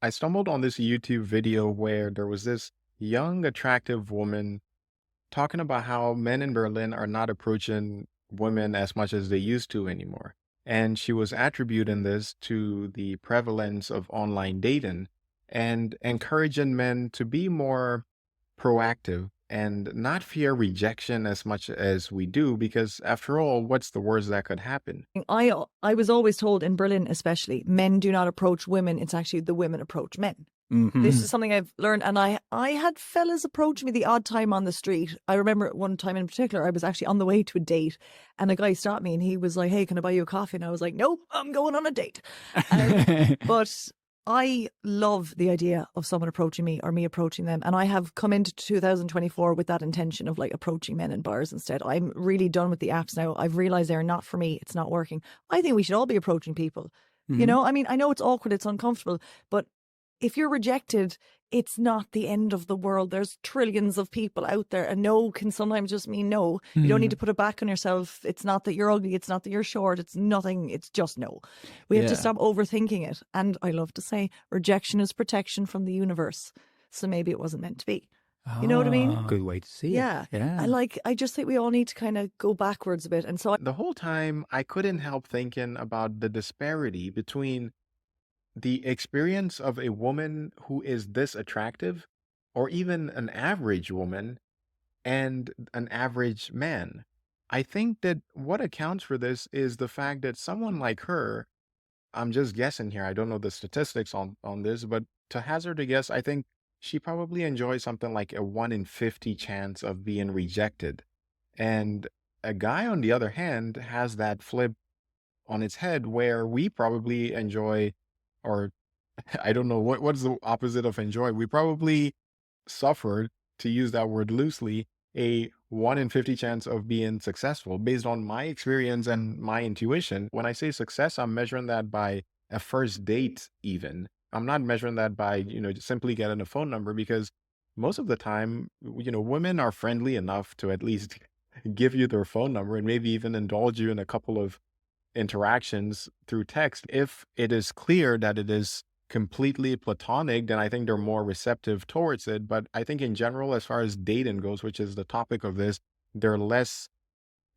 I stumbled on this YouTube video where there was this young, attractive woman talking about how men in Berlin are not approaching women as much as they used to anymore. And she was attributing this to the prevalence of online dating and encouraging men to be more proactive and not fear rejection as much as we do, because after all, what's the worst that could happen? I was always told in Berlin, especially, men do not approach women. It's actually the women approach men. This is something I've learned, and I had fellas approach me the odd time on the street. I remember one time in particular, I was actually on the way to a date, and a guy stopped me, and he was like, "Hey, can I buy you a coffee?" And I was like, "Nope, I'm going on a date." But I love the idea of someone approaching me or me approaching them, and I have come into 2024 with that intention of like approaching men in bars instead. I'm really done with the apps now. I've realized they're not for me. It's not working. I think we should all be approaching people. You Mhm. know, I mean, I know it's awkward, it's uncomfortable, but if you're rejected, it's not the end of the world. There's trillions of people out there, and no can sometimes just mean no. You don't need to Mhm. put it back on yourself. It's not that you're ugly. It's not that you're short. It's nothing. It's just no. We have to Yeah. stop overthinking it. And I love to say rejection is protection from the universe. So maybe it wasn't meant to be. You know what I mean? Good way to see it. Yeah. Yeah. I just think we all need to kind of go backwards a bit. And so The whole time, I couldn't help thinking about the disparity between the experience of a woman who is this attractive, or even an average woman, and an average man. I think that what accounts for this is the fact that someone like her, I'm just guessing here, I don't know the statistics on this, but to hazard a guess, I think she probably enjoys something like a 1 in 50 chance of being rejected. And a guy, on the other hand, has that flip on its head where we probably enjoy, or I don't know what's the opposite of enjoy. We probably suffer, to use that word loosely, a 1 in 50 chance of being successful based on my experience and my intuition. When I say success, I'm measuring that by a first date, even. I'm not measuring that by, just simply getting a phone number, because most of the time, women are friendly enough to at least give you their phone number and maybe even indulge you in a couple of interactions through text. If it is clear that it is completely platonic, then I think they're more receptive towards it. But I think in general, as far as dating goes, which is the topic of this, they're less,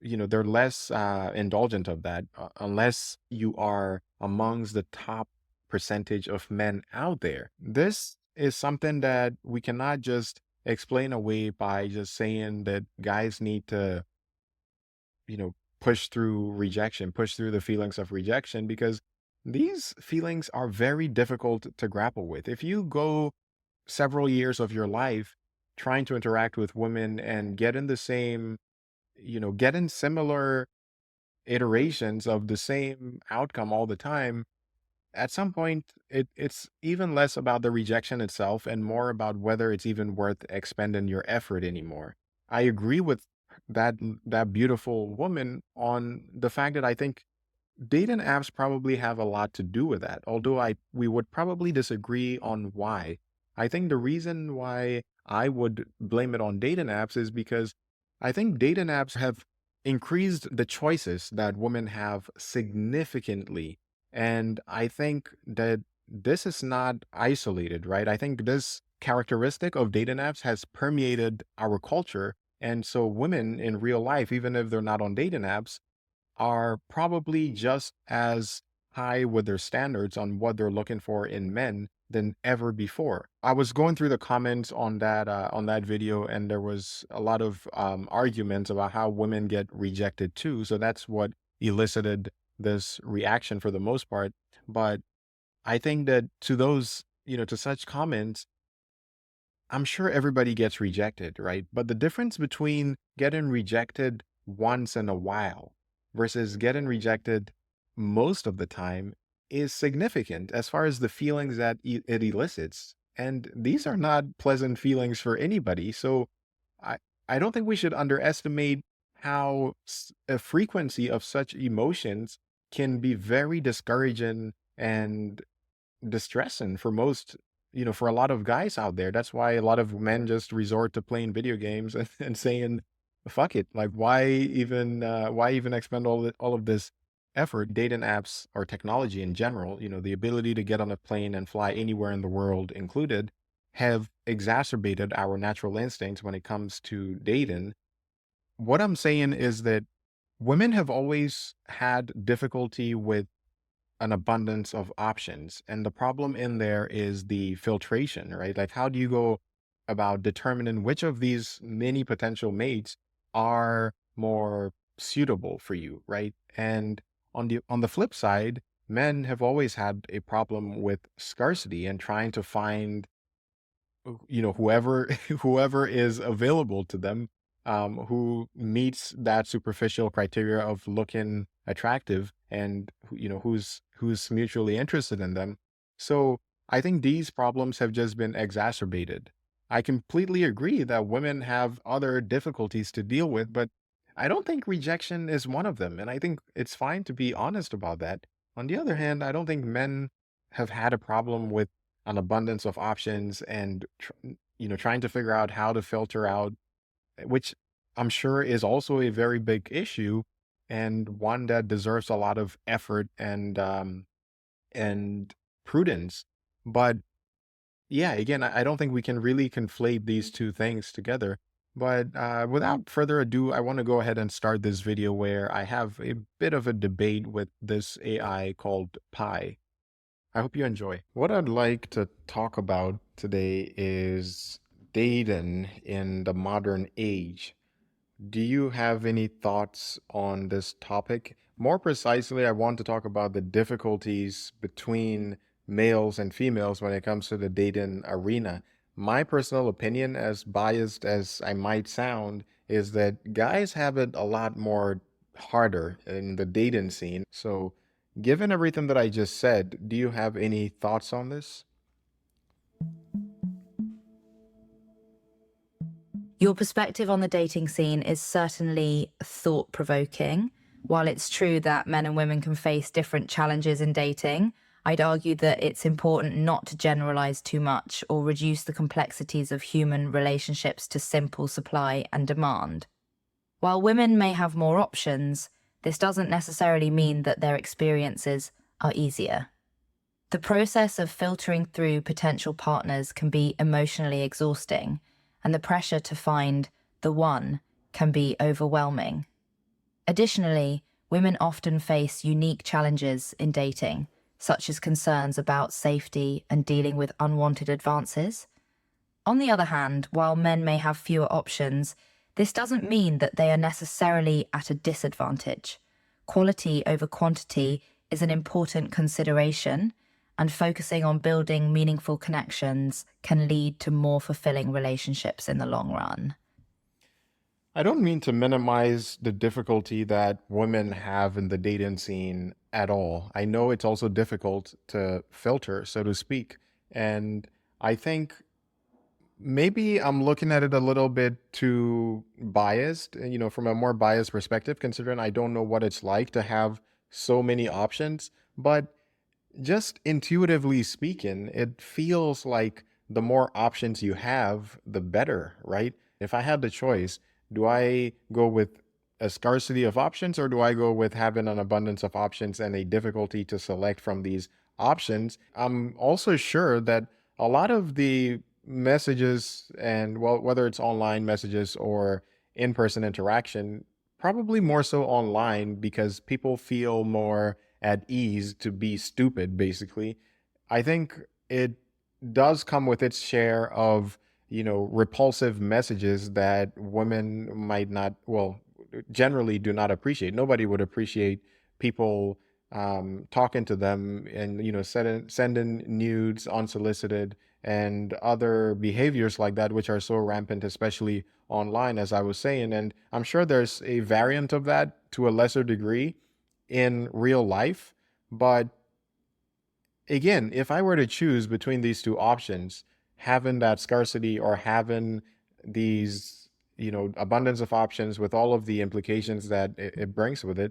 they're less indulgent of that, unless you are amongst the top percentage of men out there. This is something that we cannot just explain away by just saying that guys need to, push through rejection, push through the feelings of rejection, because these feelings are very difficult to grapple with. If you go several years of your life trying to interact with women and get in the same, get in similar iterations of the same outcome all the time, at some point it's even less about the rejection itself and more about whether it's even worth expending your effort anymore. I agree with that beautiful woman on the fact that I think dating apps probably have a lot to do with that, although I we would probably disagree on why. I think the reason why I would blame it on dating apps is because I think dating apps have increased the choices that women have significantly. And I think that this is not isolated, right? I think this characteristic of dating apps has permeated our culture. And so women in real life, even if they're not on dating apps, are probably just as high with their standards on what they're looking for in men than ever before. I was going through the comments on that video, and there was a lot of arguments about how women get rejected too. So that's what elicited this reaction for the most part. But I think that to those, to such comments, I'm sure everybody gets rejected, right? But the difference between getting rejected once in a while versus getting rejected most of the time is significant as far as the feelings that it elicits. And these are not pleasant feelings for anybody. So I, I don't think we should underestimate how a frequency of such emotions can be very discouraging and distressing for most, for a lot of guys out there. That's why a lot of men just resort to playing video games and saying, fuck it. Like, why even expend all of this effort, dating apps or technology in general, the ability to get on a plane and fly anywhere in the world included, have exacerbated our natural instincts when it comes to dating. What I'm saying is that women have always had difficulty with an abundance of options. And the problem in there is the filtration, right? Like, how do you go about determining which of these many potential mates are more suitable for you, right? And on the flip side, men have always had a problem with scarcity and trying to find whoever whoever is available to them, who meets that superficial criteria of looking attractive, and who's mutually interested in them. So I think these problems have just been exacerbated. I completely agree that women have other difficulties to deal with, but I don't think rejection is one of them, and I think it's fine to be honest about that. On the other hand, I don't think men have had a problem with an abundance of options and trying to figure out how to filter out, which I'm sure is also a very big issue, and one that deserves a lot of effort and prudence. But yeah, again, I don't think we can really conflate these two things together. But without further ado, I want to go ahead and start this video where I have a bit of a debate with this AI called Pi. I hope you enjoy. What I'd like to talk about today is dating in the modern age. Do you have any thoughts on this topic? More precisely, I want to talk about the difficulties between males and females when it comes to the dating arena. My personal opinion, as biased as I might sound, is that guys have it a lot more harder in the dating scene. So, given everything that I just said, do you have any thoughts on this? Your perspective on the dating scene is certainly thought-provoking. While it's true that men and women can face different challenges in dating, I'd argue that it's important not to generalize too much or reduce the complexities of human relationships to simple supply and demand. While women may have more options, this doesn't necessarily mean that their experiences are easier. The process of filtering through potential partners can be emotionally exhausting, and the pressure to find the one can be overwhelming. Additionally, women often face unique challenges in dating, such as concerns about safety and dealing with unwanted advances. On the other hand, while men may have fewer options, this doesn't mean that they are necessarily at a disadvantage. Quality over quantity is an important consideration, and focusing on building meaningful connections can lead to more fulfilling relationships in the long run. I don't mean to minimize the difficulty that women have in the dating scene at all. I know it's also difficult to filter, so to speak. And I think maybe I'm looking at it a little bit too biased, from a more biased perspective, considering I don't know what it's like to have so many options. But just intuitively speaking, it feels like the more options you have, the better, right? If I had the choice, do I go with a scarcity of options, or do I go with having an abundance of options and a difficulty to select from these options? I'm also sure that a lot of the messages, and well, whether it's online messages or in-person interaction, probably more so online because people feel more at ease to be stupid, basically. I think it does come with its share of, repulsive messages that women might not, well, generally do not appreciate. Nobody would appreciate people talking to them and, sending nudes unsolicited and other behaviors like that, which are so rampant, especially online, as I was saying. And I'm sure there's a variant of that to a lesser degree in real life. But again, if I were to choose between these two options, having that scarcity or having these, abundance of options with all of the implications that it brings with it.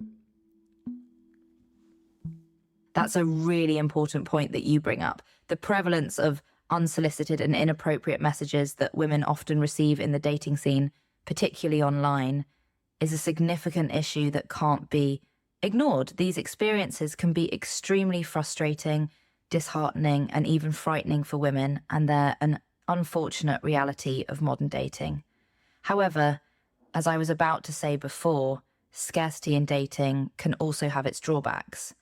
That's a really important point that you bring up. The prevalence of unsolicited and inappropriate messages that women often receive in the dating scene, particularly online, is a significant issue that can't be ignored. These experiences can be extremely frustrating, disheartening, and even frightening for women, and they're an unfortunate reality of modern dating. However, as I was about to say before, scarcity in dating can also have its drawbacks.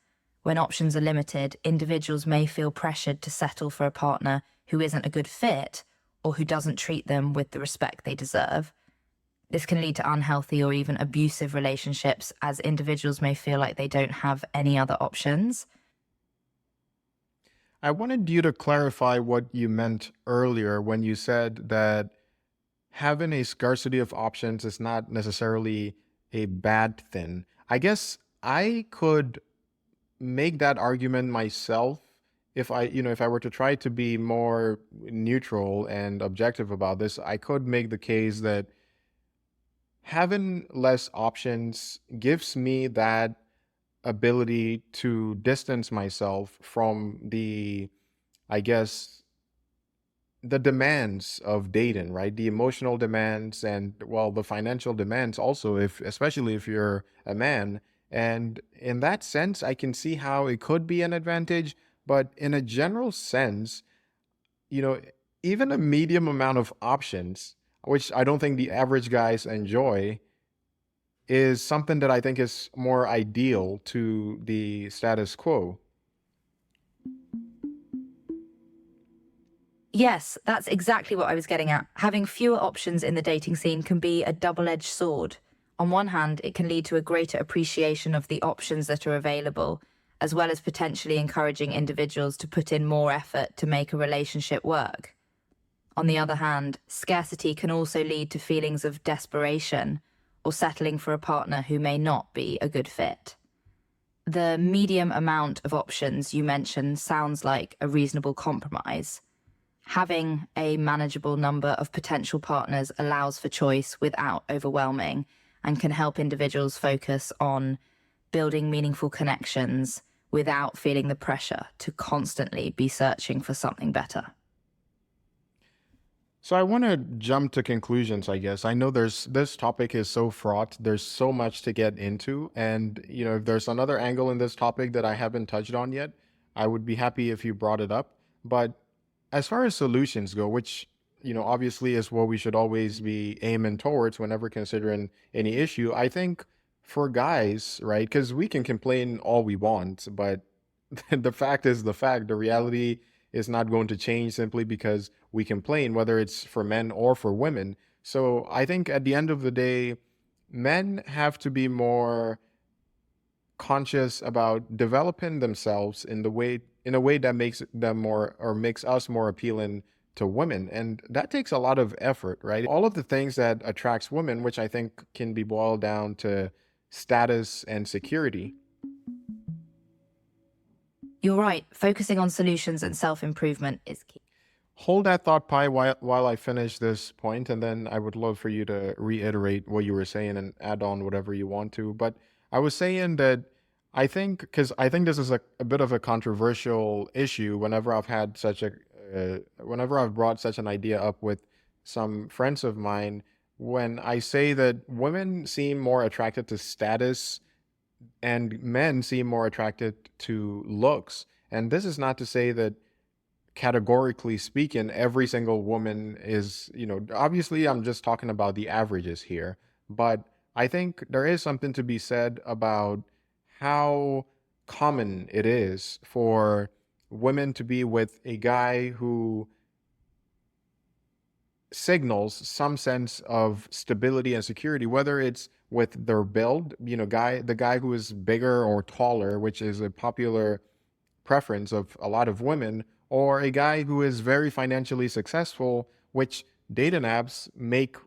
When options are limited, individuals may feel pressured to settle for a partner who isn't a good fit or who doesn't treat them with the respect they deserve. This can lead to unhealthy or even abusive relationships, as individuals may feel like they don't have any other options. I wanted you to clarify what you meant earlier when you said that having a scarcity of options is not necessarily a bad thing. I guess I could make that argument myself if I were to try to be more neutral and objective about this. I could make the case that having less options gives me that ability to distance myself from I guess, the demands of dating, right? The emotional demands and, well, the financial demands also, especially if you're a man. And in that sense, I can see how it could be an advantage. But in a general sense, you know, even a medium amount of options, which I don't think the average guys enjoy, is something that I think is more ideal to the status quo. Yes, that's exactly what I was getting at. Having fewer options in the dating scene can be a double-edged sword. On one hand, it can lead to a greater appreciation of the options that are available, as well as potentially encouraging individuals to put in more effort to make a relationship work. On the other hand, scarcity can also lead to feelings of desperation or settling for a partner who may not be a good fit. The medium amount of options you mentioned sounds like a reasonable compromise. Having a manageable number of potential partners allows for choice without overwhelming and can help individuals focus on building meaningful connections without feeling the pressure to constantly be searching for something better. So I want to jump to conclusions, I guess. I know this topic is so fraught. There's so much to get into. And, if there's another angle in this topic that I haven't touched on yet, I would be happy if you brought it up. But as far as solutions go, which, obviously is what we should always be aiming towards whenever considering any issue, I think for guys, right? Because we can complain all we want, but the fact is the fact. The reality is not going to change simply because we complain, whether it's for men or for women. So I think at the end of the day, men have to be more conscious about developing themselves in a way that makes them more, or makes us more appealing to women. And that takes a lot of effort, right? All of the things that attracts women, which I think can be boiled down to status and security. You're right. Focusing on solutions and self-improvement is key. Hold that thought, Pi, while I finish this point, and then I would love for you to reiterate what you were saying and add on whatever you want to. But I was saying that because I think this is a bit of a controversial issue whenever whenever I've brought such an idea up with some friends of mine, when I say that women seem more attracted to status and men seem more attracted to looks. And this is not to say that categorically speaking, every single woman is, obviously I'm just talking about the averages here, but I think there is something to be said about how common it is for women to be with a guy who signals some sense of stability and security, whether it's with their build, the guy who is bigger or taller, which is a popular preference of a lot of women, or a guy who is very financially successful, which dating apps make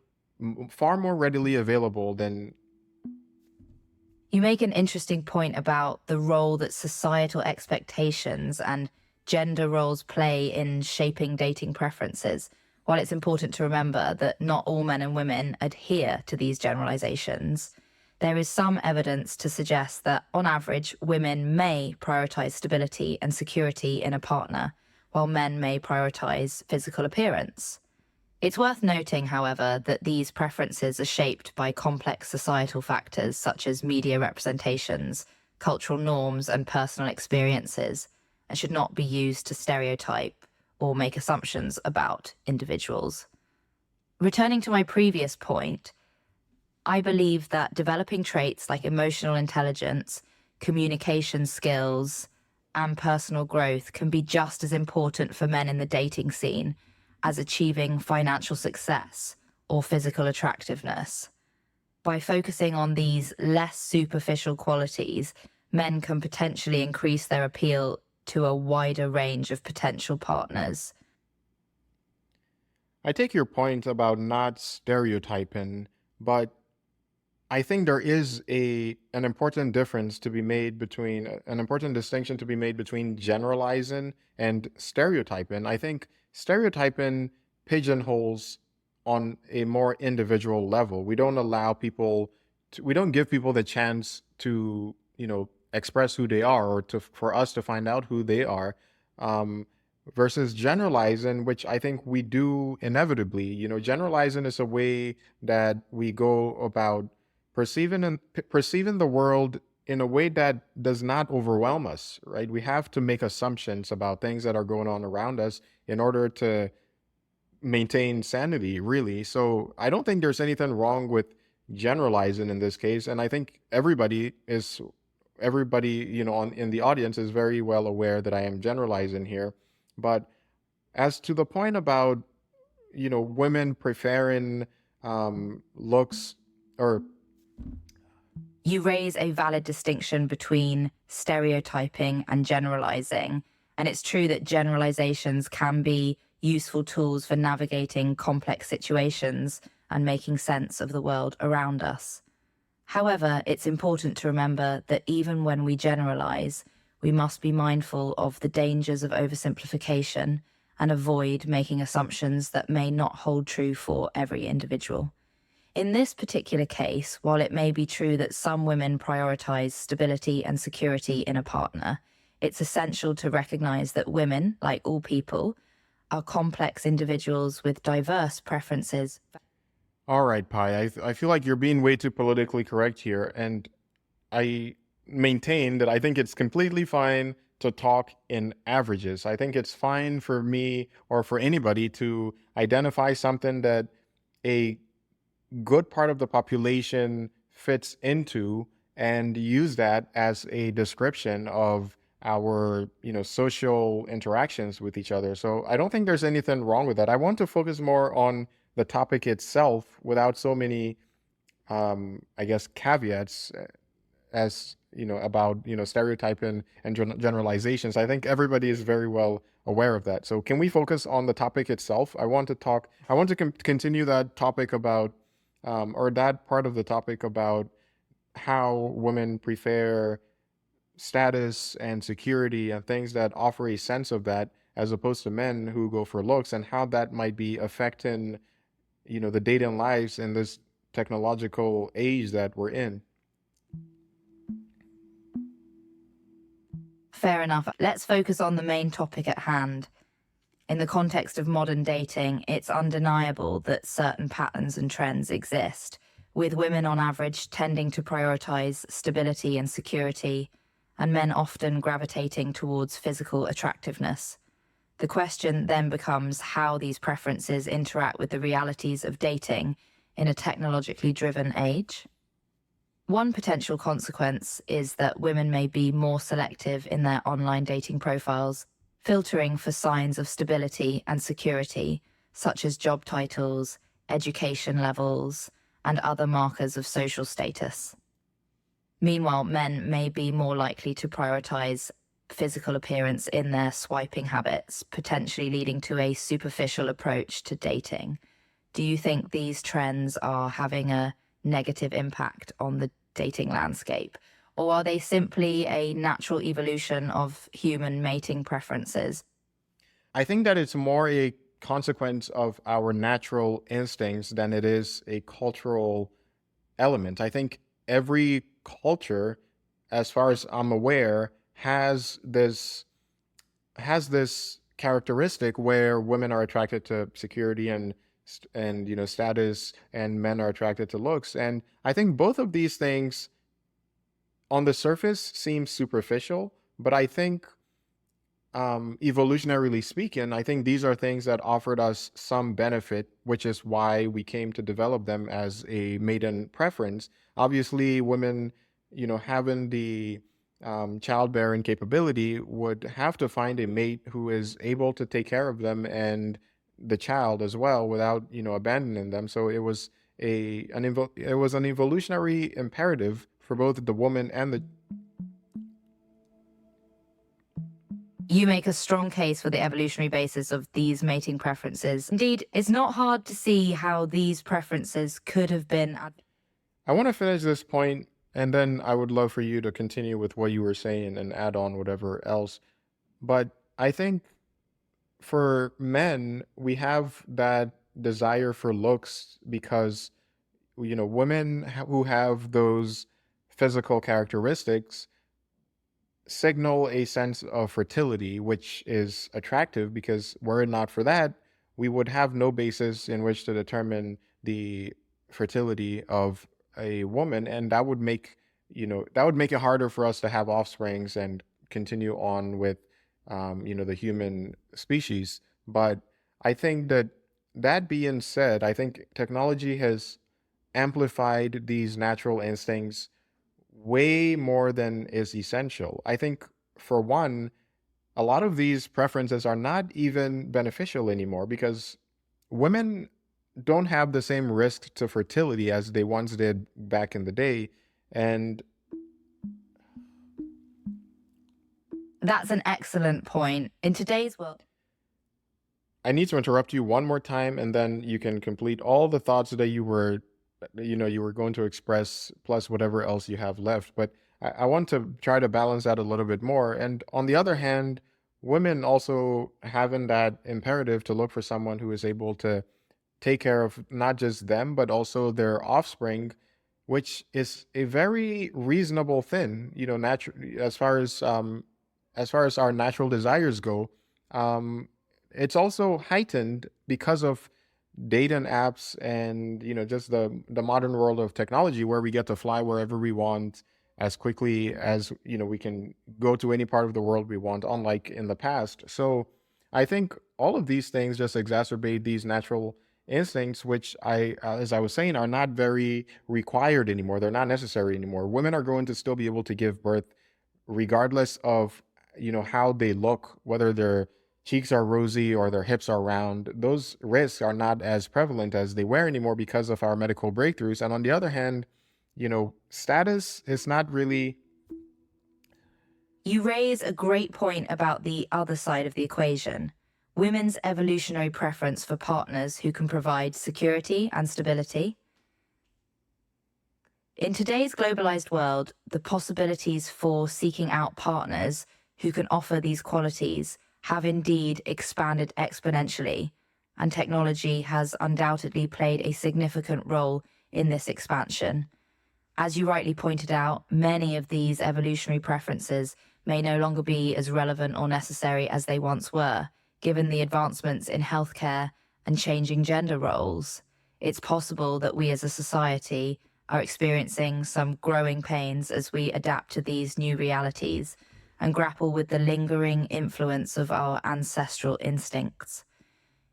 far more readily available than. You make an interesting point about the role that societal expectations and gender roles play in shaping dating preferences. While it's important to remember that not all men and women adhere to these generalizations, there is some evidence to suggest that, on average, women may prioritize stability and security in a partner, while men may prioritize physical appearance. It's worth noting, however, that these preferences are shaped by complex societal factors such as media representations, cultural norms, and personal experiences, and should not be used to stereotype or make assumptions about individuals. Returning to my previous point, I believe that developing traits like emotional intelligence, communication skills, and personal growth can be just as important for men in the dating scene as achieving financial success or physical attractiveness. By focusing on these less superficial qualities, men can potentially increase their appeal to a wider range of potential partners. I take your point about not stereotyping, but I think there is an important difference to be made between an important distinction to be made between generalizing and stereotyping. I think stereotyping pigeonholes on a more individual level. We don't give people the chance to, express who they are, or for us to find out who they are. Um, Versus generalizing, which I think we do inevitably. Generalizing is a way that we go about perceiving the world in a way that does not overwhelm us, right? We have to make assumptions about things that are going on around us in order to maintain sanity, really. So I don't think there's anything wrong with generalizing in this case, and I think everybody, in the audience is very well aware that I am generalizing here. But as to the point about, women preferring looks, or You raise a valid distinction between stereotyping and generalizing. And it's true that generalizations can be useful tools for navigating complex situations and making sense of the world around us. However, it's important to remember that even when we generalize, we must be mindful of the dangers of oversimplification and avoid making assumptions that may not hold true for every individual. In this particular case, while it may be true that some women prioritize stability and security in a partner, it's essential to recognize that women, like all people, are complex individuals with diverse preferences. all right, Pi, I feel like you're being way too politically correct here, and I maintain that I think it's completely fine to talk in averages. I think it's fine for me or for anybody to identify something that a good part of the population fits into and use that as a description of our, social interactions with each other. So I don't think there's anything wrong with that. I want to focus more on the topic itself without so many, I guess, caveats, as about stereotyping and generalizations. I think everybody is very well aware of that. So can we focus on the topic itself? I want to continue that topic about, or that part of the topic about how women prefer status and security and things that offer a sense of that, as opposed to men who go for looks, and how that might be affecting the dating lives in this technological age that we're in. Fair enough. Let's focus on the main topic at hand. In the context of modern dating, it's undeniable that certain patterns and trends exist, with women on average tending to prioritize stability and security, and men often gravitating towards physical attractiveness. The question then becomes how these preferences interact with the realities of dating in a technologically driven age. One potential consequence is that women may be more selective in their online dating profiles, filtering for signs of stability and security, such as job titles, education levels, and other markers of social status. Meanwhile, men may be more likely to prioritize physical appearance in their swiping habits, potentially leading to a superficial approach to dating. Do you think these trends are having a negative impact on the dating landscape, or are they simply a natural evolution of human mating preferences? I think that it's more a consequence of our natural instincts than it is a cultural element. I think every culture, as far as I'm aware, has this characteristic where women are attracted to security and status, and men are attracted to looks. And I think both of these things on the surface seems superficial, but I think evolutionarily speaking, I think these are things that offered us some benefit, which is why we came to develop them as a maiden preference. Obviously, women, having the childbearing capability would have to find a mate who is able to take care of them and the child as well without, abandoning them. So it was an evolutionary imperative for both the woman and the. You make a strong case for the evolutionary basis of these mating preferences. Indeed, it's not hard to see how these preferences could have been. I want to finish this point, and then I would love for you to continue with what you were saying and add on whatever else. But I think for men, we have that desire for looks because, women who have those physical characteristics signal a sense of fertility, which is attractive because were it not for that, we would have no basis in which to determine the fertility of a woman, and that would make it harder for us to have offsprings and continue on with the human species. But I think that being said, I think technology has amplified these natural instincts way more than is essential. I think, for one, a lot of these preferences are not even beneficial anymore because women don't have the same risk to fertility as they once did back in the day. And that's an excellent point. In today's world, I need to interrupt you one more time, and then you can complete all the thoughts that you were going to express, plus whatever else you have left. But I want to try to balance that a little bit more. And on the other hand, women also having that imperative to look for someone who is able to take care of not just them, but also their offspring, which is a very reasonable thing, as far as our natural desires go. It's also heightened because of dating apps and just the modern world of technology where we get to fly wherever we want as quickly as we can go to any part of the world we want, unlike in the past. So I think all of these things just exacerbate these natural instincts, which as I was saying, are not very required anymore. They're not necessary anymore. Women are going to still be able to give birth regardless of how they look, whether their cheeks are rosy or their hips are round. Those risks are not as prevalent as they were anymore because of our medical breakthroughs. And on the other hand, status is not really. You raise a great point about the other side of the equation. Women's evolutionary preference for partners who can provide security and stability. In today's globalized world, the possibilities for seeking out partners who can offer these qualities have indeed expanded exponentially, and technology has undoubtedly played a significant role in this expansion. As you rightly pointed out, many of these evolutionary preferences may no longer be as relevant or necessary as they once were, given the advancements in healthcare and changing gender roles. It's possible that we as a society are experiencing some growing pains as we adapt to these new realities and grapple with the lingering influence of our ancestral instincts.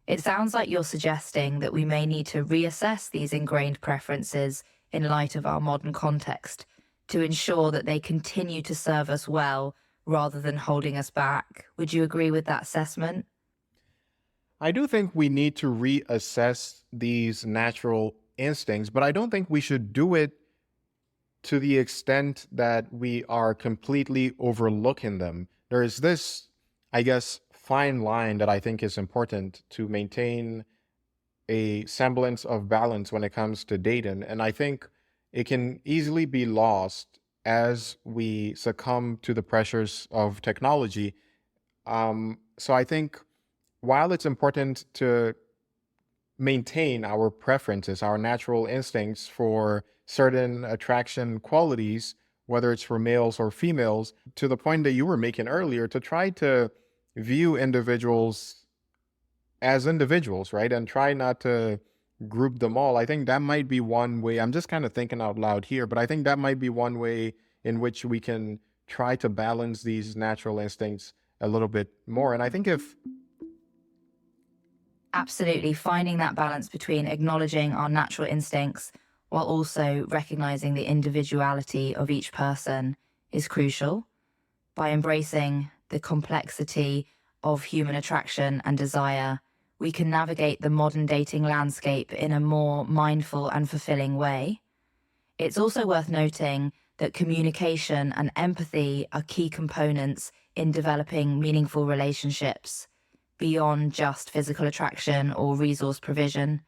It sounds like you're suggesting that we may need to reassess these ingrained preferences in light of our modern context to ensure that they continue to serve us well rather than holding us back. Would you agree with that assessment? I do think we need to reassess these natural instincts, but I don't think we should do it to the extent that we are completely overlooking them. There is this, I guess, fine line that I think is important to maintain a semblance of balance when it comes to dating. And I think it can easily be lost as we succumb to the pressures of technology. So I think while it's important to maintain our preferences, our natural instincts for certain attraction qualities, whether it's for males or females, to the point that you were making earlier, to try to view individuals as individuals, right? And try not to group them all. I think that might be one way. I'm just kind of thinking out loud here, but I think that might be one way in which we can try to balance these natural instincts a little bit more. And I think if Absolutely, finding that balance between acknowledging our natural instincts while also recognizing the individuality of each person is crucial. By embracing the complexity of human attraction and desire, we can navigate the modern dating landscape in a more mindful and fulfilling way. It's also worth noting that communication and empathy are key components in developing meaningful relationships beyond just physical attraction or resource provision.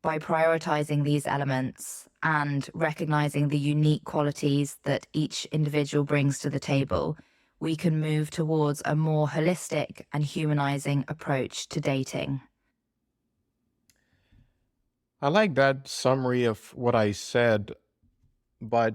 By prioritizing these elements and recognizing the unique qualities that each individual brings to the table, we can move towards a more holistic and humanizing approach to dating. I like that summary of what I said, but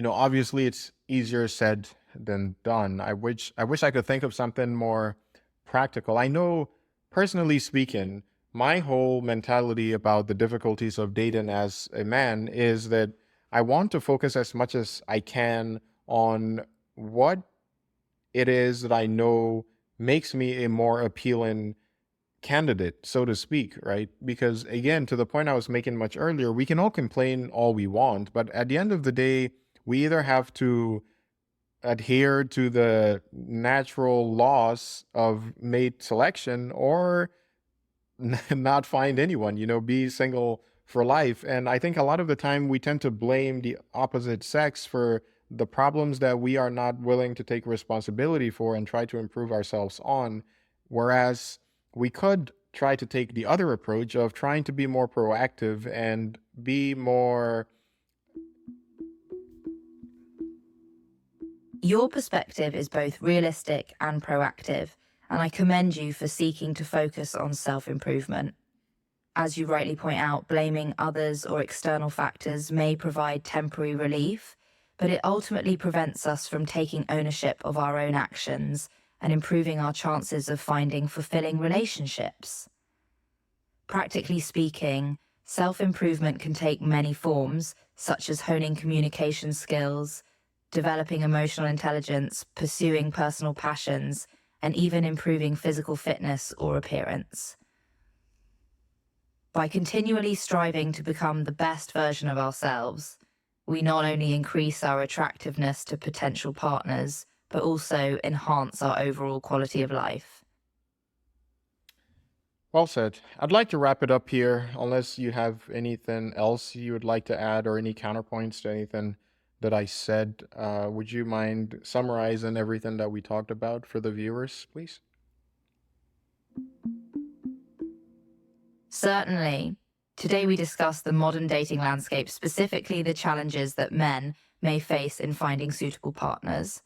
obviously it's easier said than done. I wish I could think of something more practical. I know, personally speaking, my whole mentality about the difficulties of dating as a man is that I want to focus as much as I can on what it is that I know makes me a more appealing candidate, so to speak, right? Because again, to the point I was making much earlier, we can all complain all we want, but at the end of the day, we either have to adhere to the natural laws of mate selection or not find anyone, be single for life. And I think a lot of the time we tend to blame the opposite sex for the problems that we are not willing to take responsibility for and try to improve ourselves on. Whereas we could try to take the other approach of trying to be more proactive and be more. Your perspective is both realistic and proactive, and I commend you for seeking to focus on self-improvement. As you rightly point out, blaming others or external factors may provide temporary relief, but it ultimately prevents us from taking ownership of our own actions and improving our chances of finding fulfilling relationships. Practically speaking, self-improvement can take many forms, such as honing communication skills, developing emotional intelligence, pursuing personal passions, and even improving physical fitness or appearance. By continually striving to become the best version of ourselves, we not only increase our attractiveness to potential partners, but also enhance our overall quality of life. Well said. I'd like to wrap it up here, unless you have anything else you would like to add or any counterpoints to anything that I said. Would you mind summarizing everything that we talked about for the viewers, please? Certainly. Today we discussed the modern dating landscape, specifically the challenges that men may face in finding suitable partners.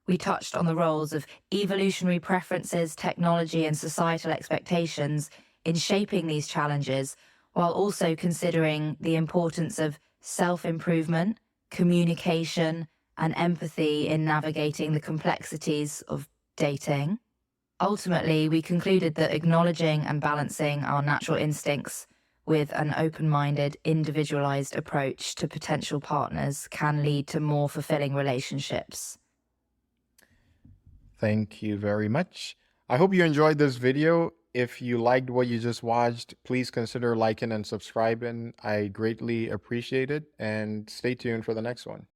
We touched on the roles of evolutionary preferences, technology, and societal expectations in shaping these challenges, while also considering the importance of self-improvement, communication, and empathy in navigating the complexities of dating. Ultimately, we concluded that acknowledging and balancing our natural instincts with an open-minded, individualized approach to potential partners can lead to more fulfilling relationships. Thank you very much. I hope you enjoyed this video. If you liked what you just watched, please consider liking and subscribing. I greatly appreciate it, and stay tuned for the next one.